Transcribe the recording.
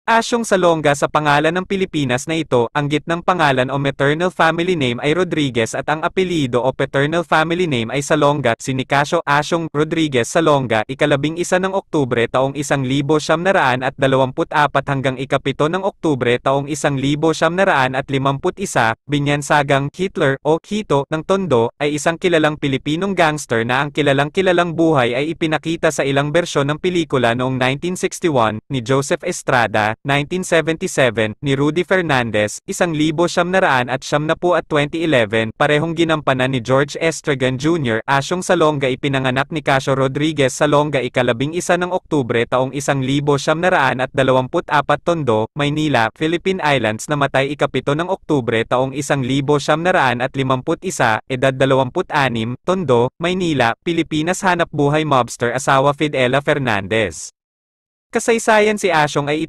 Asyong Salonga sa pangalan ng Pilipinas na ito, ang gitnang pangalan o maternal family name ay Rodriguez at ang apelyido o paternal family name ay Salonga. Si Nicasio Asyong Rodriguez Salonga, ika-11 ng Oktubre taong 1924 hanggang ika-7 ng Oktubre taong 1951, binyansagang Hitler o Hito ng Tondo, ay isang kilalang Pilipinong gangster na ang kilalang buhay ay ipinakita sa ilang bersyon ng pelikula noong 1961 ni Joseph Estrada, 1977, ni Rudy Fernandez, 1970 at 2011, parehong ginampanan ni George Estragan Jr. Asyong Salonga ipinanganak ni Nicasio Rodriguez Salonga ika-11 ng Oktubre taong 1924, Tondo, Maynila, Philippine Islands, namatay ika-7 ng Oktubre taong 1951, edad 26, Tondo, Maynila, Pilipinas. Hanapbuhay mobster asawa Fidela Fernandez. Kasaysayan. Si Asyong ay